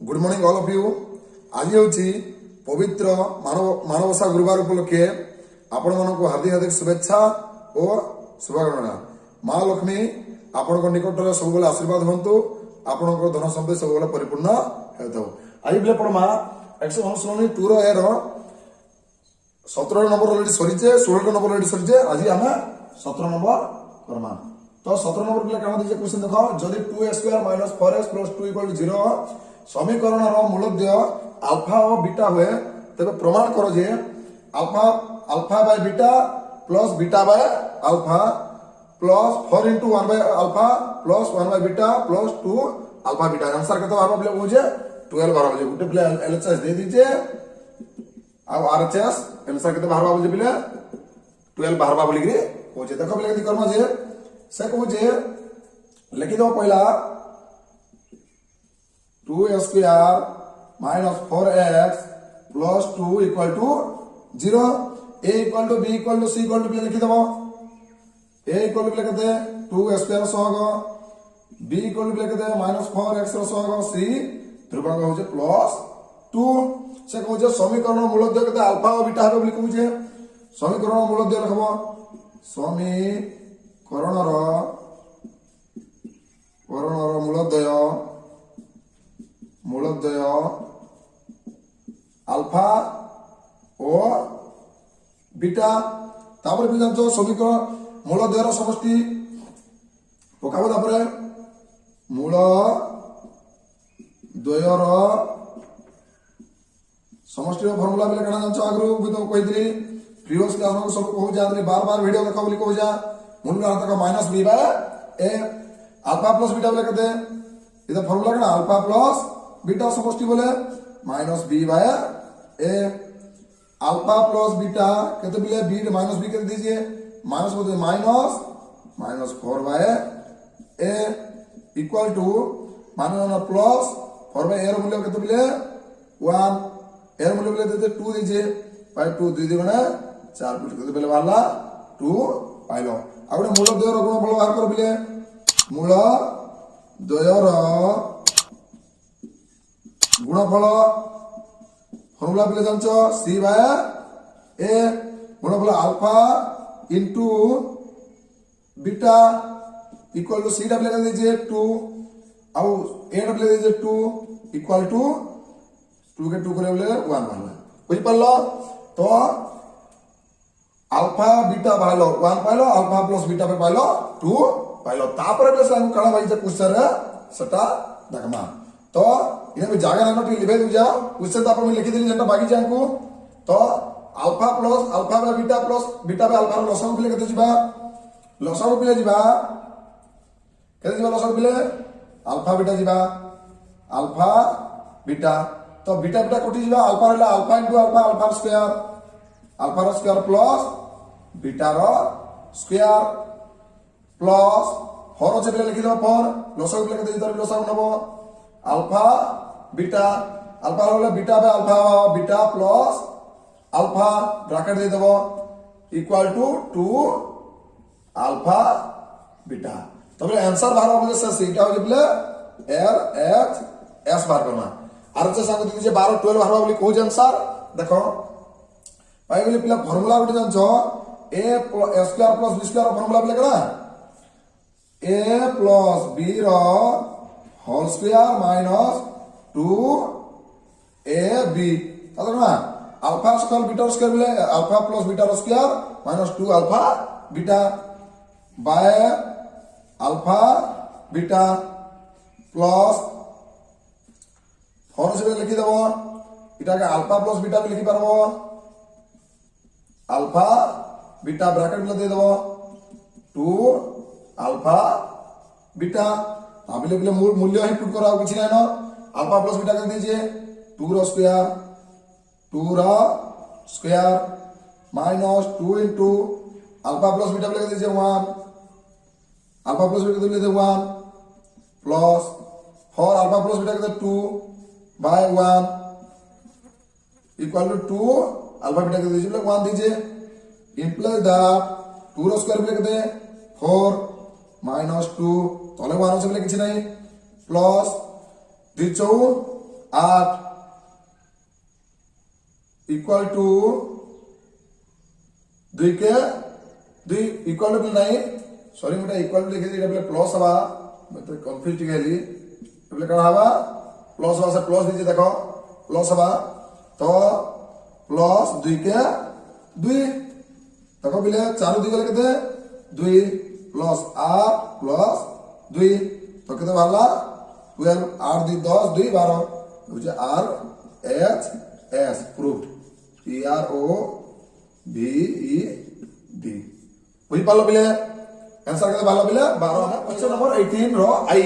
Good morning all of you. आज हूँ पवित्र मानवसा गुरुवार उपलक्षे आपण मानक हार्दिक हार्दिक शुभेच्छा और शुभकामना। माँ लक्ष्मी आपण निकट सब आशीर्वाद हूँ, आपण धन संपत्ति सब परिपूर्ण हो। आज बेले पढ़मा 192 एर 17 नंबर अलरेडी सरीचे, 16 नंबर अलरेडी सरीचे। आज आम 17 नंबर करमा। तो 17 नंबर पिला कण दीजिए क्वेश्चन देख, जदि 2x² - 4x + 2 = 0 समीकरण मूलद्वय अल्फा और बीटा हुए तेज प्रमाण कर जे alpha by beta plus beta by alpha plus 4 × 1 by alpha plus 1 by beta plus 2 alpha beta. Answer केते बार बोले बुझे 12 बार बोले गुटे प्ले एलएचएस दे दीजिए आ आरएचएस आंसर केते बार बोले प्ले 12 बार बोली रे होजे। देखो प्ले कथि करम जे से कहू जे लिखि दो पहला 2x² - 4x + 2 = 0। a = b = c = play लिखि दबो। a = प्ले कते 2x² सहग, b = प्ले कते -4x सहग, c ध्रुवक होजे +2। से कहू जे समीकरण मूलद्वय कते अल्फा और बीटा হবে বলি कहू जे समीकरण मूलद्वय लिखबो। समीकरणर मूलद्वय अल्फा और बीटा। तापर भी जानछो समीकरण मूलद्वयर समष्टि पकाबो। तापर मूलद्वयर समष्टि फॉर्मूला बेले कणा जानछो आगरु भी तो कहितली प्रीवियस क्लास में सब कहू जातली बार-बार वीडियो देखा बोली कहू जा मूल का तक -b/a अल्फा प्लस बीटा बोले कते इधर फॉर्मूला कणा अल्फा प्लस बीटा समष्टि बोले -b/a। अल्फा प्लस बीटा कहते बोले b -b कर दीजिए माइनस बोलते -4/a equal two plus 4/a रो मूल्य कहते बोले 1 एर मूल्य बोले देते 2 दीजिए पाई 2 2 × 4 पुट कहते बोले वाला 2 पाइलो। आ गटे मूलद्वयर गुणफल बाहर कर बोले मूलद्वयर गुणफल फॉर्मूला बोले जानछो c/a गुणफल alpha into beta equal to c double कर दीजिए 2 और a डबल दीजिए 2 इक्वल टू 2 के 2 करे बोले 1 बाहर बुझ पालो। तो alpha beta pilo 1 pilo, alpha plus beta पे पाइलो 2 पाइलो। तापर बेस लाइन कणा भाई जे क्वेश्चन रे सेटा देखमा। तो इने में जागा नानो टी लिबे जा क्वेश्चन तापर मैं लिखि देली जेटा बाकी जानकू। तो alpha plus alpha by beta plus beta by alpha लसम पिले कते जिबा लसम पिले जिबा कते जिबा लसम पिले अल्फा बीटा जिबा अल्फा बीटा। तो बीटा बीटा कोटी जिबा अल्फा रहला alpha * alpha alpha square plus beta रो स्क्वायर प्लस 4 से लिखि दो 4 लसम पिले कते जितर लसम नबो अल्फा बीटा अल्फा रहला beta by alpha beta plus alpha bracket दे देबो इक्वल टू 2 अल्फा बीटा। तबले आंसर बाहर हो जे सीटा हो जे एल एच एस बाहर करना। आर से संग दीजिए 12 12 बाहर बोली कहू जे आंसर देखो पाई बोली पिला formula Gute जानछो a + b² formula बोले कना a + b रो होल स्क्वायर -2ab তাহলে না अल्फा स्क्वायर बीटा स्क्वायर बोले alpha plus beta square -2 alpha beta by alpha beta plus 4 से लिखि देबो इटा के अल्फा प्लस बीटा भी लिखि पारबो अल्फा बीटा ब्रैकेट में दे देबो 2 अल्फा बीटा। अबले बोले मूल्य ही पुट करा कुछ नहीं ना अल्फा प्लस बीटा कर दीजिए 2 रो square -2 into alpha plus beta लिख दीजिए 1 अल्फा प्लस बीटा लिख दीजिए 1 प्लस 4 अल्फा प्लस बीटा कहते 2 by 1 equal to 2 alpha beta कहते दीजिए 1 दीजिए इंप्लाइज दैट 2 रो स्क्वायर लिख दे 4 -2 तले 1 से किछि नहीं प्लस 2 4 8 इक्वल टू 2 के 2 इक्वल टू नहीं सॉरी मुझे इक्वल टू लिखी थी प्लस हवा मतलब कंफ्यूज गेली कौन हवा प्लस हवा से प्लस दीजिए देखो प्लस हवा तो प्लस 2 के 2 देखो बिले 4 2 गले केते 2 प्लस 8 प्लस 2 तो केते बाहरला 12 8 2 10 2 12 बुझे R H S proved PROVED बुझी पालो बिले आंसर केते बाहरला बिले 12 है क्वेश्चन नंबर 18 रो आई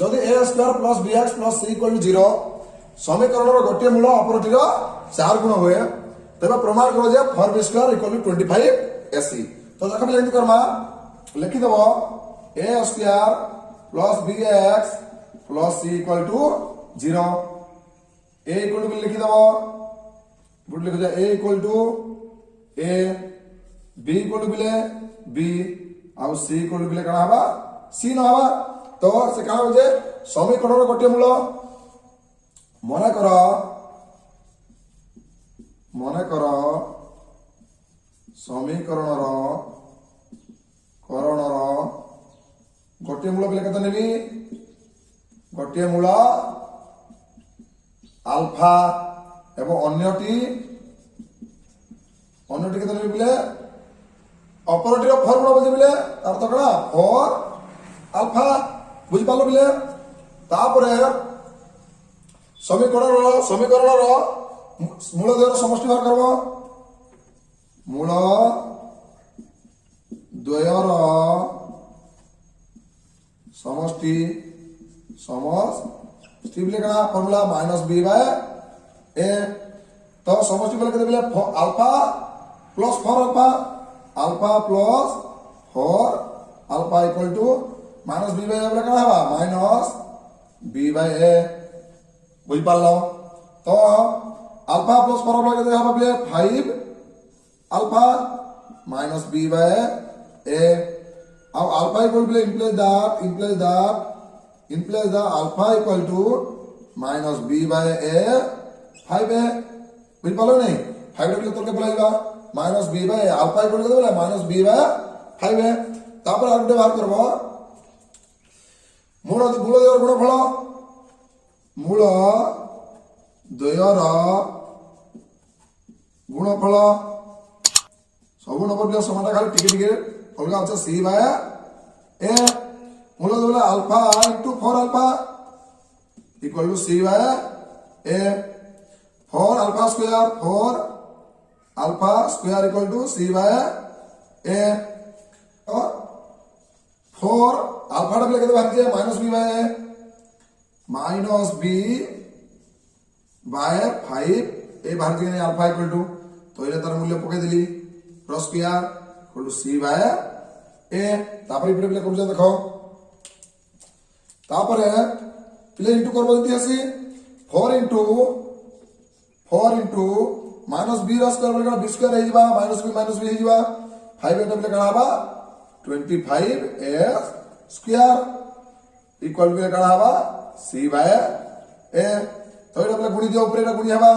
जदि a square plus bx plus c equal to 0 समीकरणर गोटे मूल अपरटीर 4 गुण हुए तबे प्रमाण करो जे 4b square equal to 25ac तो देखो बिले एंती करमा लिखि देबो a square plus bx plus c equal to 0 a equal to लिखि देबो बुट लिखो जे a equal to a b equal to बिले b आउ c इक्वल टू बिले कना हबा c न हबा तो से कहा हो जे समीकरणर गोटे मूल मने कर समीकरणर गोटे मूल बिले केते नेबी गोटे मूल अल्फा एवं अन्यटी केते नेबी बिले अपरटीर 4 गुण बोलते बिले अर्थ कणा 4 अल्फा बुझी पालो बिले तापरे समीकरणर मूल द्वयर समष्टि बाहर करबो मूल द्वयर समष्टि बिले कणा फॉर्मूला -b बाय a तो समष्टि बिले केते बिले alpha plus 4 alpha plus 4 alpha equal to -b by a बोले कणा हबा -b बाय a बुझ पालो तो अल्फा प्लस 4 बोले केते हबा बिले 5 अल्फा -b बाय a अब अल्फा इक्वल बिले implies that alpha equal to -b by a 5a बुझ पालो नहीं 5 बिले तो के बोलाइबा -b बाय अल्फा इक्वल केते बोले -b बाय 5a तापर आगटे बाहर करबो मूल द्वयर गुणफल मूल द्वयर गुणफल सब नंबर बिले समानता खाली टिके अलगा আছে c बाय a मूल द्वयर alpha into 4 alpha equal to c by a 4 alpha square equal to c by a और 4 अल्फा डबल केते बाहर दिए -b by -b by 5 A बाहर दिए अल्फा इक्वल टू तो इले तार मूल्य पके दिली cross square equal to c by a तापर इपडे प्ले करू देखो तापर प्ले इनटू करबो जति आसी 4 इनटू -b रा स्क्वायर बोले b स्क्वायर हे जिबा -b हे जिबा 5 एटा प्ले कणा हबा 25 स्क्वायर इक्वल टू कणा हबा c बाय a तो एटा प्ले गुणी दियो ऊपर एटा गुणी हबा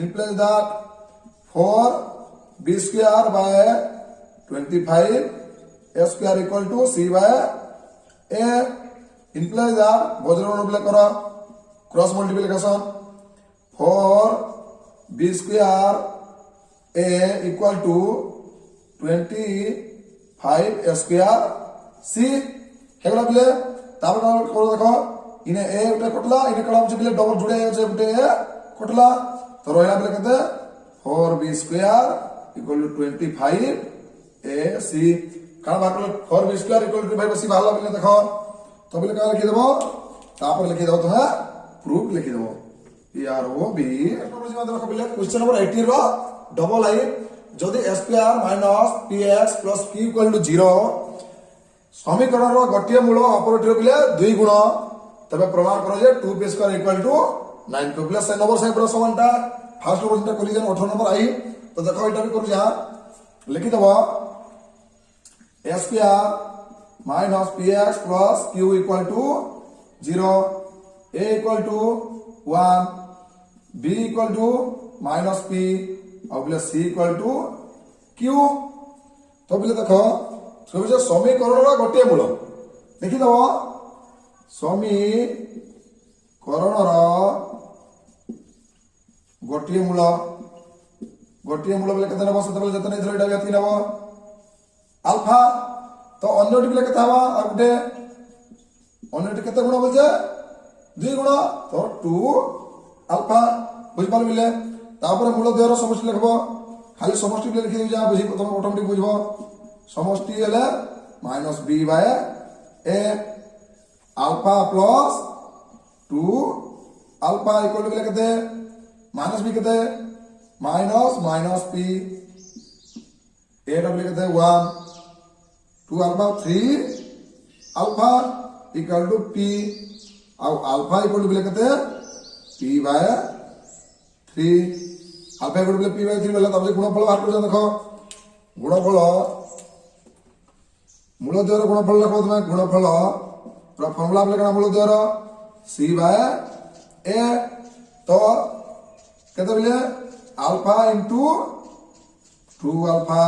implies that 4b square by 25 a square equal to c by a implies that बजरंग प्ले करो cross multiplication 4b square a equal to 25 a square c हेगला बिले तापर करो देखो इने a उठे कटला इने कलम से बिले डबल जुड़े আছে उठे कटला तो रहला बिले केते 4b square equal to 25 a c का बाकल 4b square equal to 25 c बाहला बिले देखो तो बिले का लिखि देबो तापर लिखि देबो तुमे प्रूफ लिखि देबो PROV देखो बिले क्वेश्चन नंबर 18 रो डबल आई जदि a square minus px plus q equal to 0 समीकरण गोटे मूल अपरटीर बिले 2 गुण तबे प्रमाण करो जे 2p square equal to 9p plus number से पूरा समानता फर्स्ट क्वेश्चन कोलिजन 18 नंबर आई तो देखो एटा भी करू जा लिखि दबो a square minus px plus q equal to 0 a equal to 1 b equal to minus p और बोले c इक्वल टू q तो बोले देखो समीकरण गोटे मूल देखिदब समीकरण गोटे मूल बोले केते नब सेते जतने इधर एटा व्यक्ति नब अल्फा तो अन्यटी बोले केते हवा और गोटे अन्यटी केते गुण बोलछे 2 गुण तो 2 अल्फा बुझ पाल बिले तापर मूल देहर समष्टि लिखबो खाली समष्टि बिले लिखि जा बुझी तुम ऑटोमेटिक बुझबो समष्टि हेले minus b by a alpha plus 2 alpha equal to बिले केते माइनस b केते minus minus p a double केते 1 2 alpha 3 alpha equal to p और अल्फा इक्वल टू बिले केते p by 3 alpha equal to बिले p बाय 3 बोला तब से गुणफल बाहर कर देखो गुणफल मूलद्वयर गुणफल लिखो तुम गुणफल पूरा फॉर्मूला बोले कना मूलद्वयर c बाय a तो केते बोले alpha into 2 alpha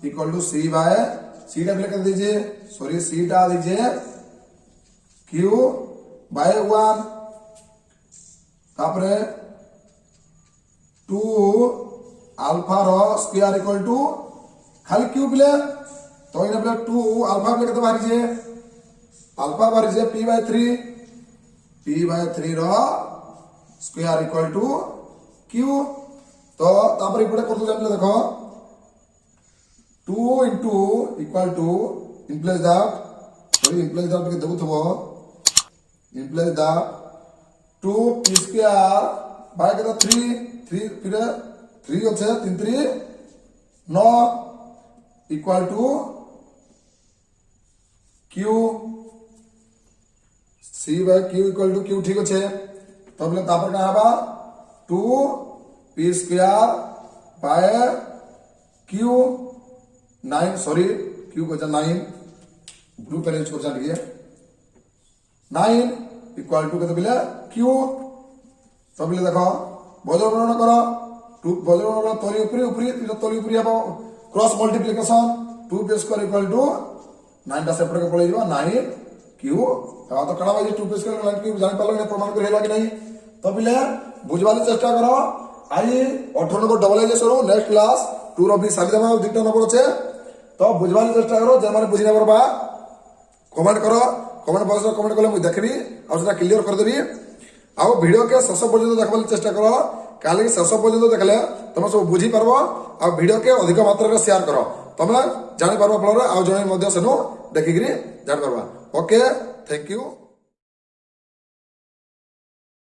equal to c by c टा बोले केते दीजिए सॉरी c टा दीजिए q बाय 1 तापरे 2 अल्फा रो स्क्वायर इक्वल टू खाली q बोले तो इन बोले 2 अल्फा बोले केते बाहरी जे अल्फा बाहरी जे p बाय 3 रो स्क्वायर इक्वल टू q तो तापर इपटे करतो जानले देखो 2 into equal to implies that के देखुथबो implies that 2 p square by केते 3 फिर 3 होछे 3 3 9 equal to q c by q equal to q ठीक होछे तो बोले तापर का हबा 2 p square by q 9 sorry q को 9 ब्लू पेन यूज कर जानिए 9 इक्वल टू केते बोले q तो बोले देखो बजरगणन करो 2 बजरगणन तोली ऊपरी तोली ऊपरी हबो cross multiplication 2 p square equal to 9 टा सेपरेट के पळे जीवा 9 q तो कड़ा बाजी 2 p स्क्वायर 9 q जानि पालो ने प्रमाण कर हेला कि नहीं तो बोले बुझवाली चेष्टा करो आई 18 नंबर डबलाइजेशन नेक्स्ट क्लास 2 रो भी साली देबा दुटा नंबर আছে तो बुझवाली चेष्टा करो जे माने बुझिना परबा कमेंट करो कमेंट बॉक्स में कमेंट करले मु देखबी और सेटा क्लियर कर देबी आ वीडियो के शेष पर्यंत देखबाली चेष्टा करो काली शेष पर्यंत देखले तुम सब बुझी परबो आ वीडियो के अधिक मात्रा रे शेयर करो तुम जानि परबा फल रे आ जणे मध्ये सेनु देखिगिरी जानि परबा ओके थैंक यू।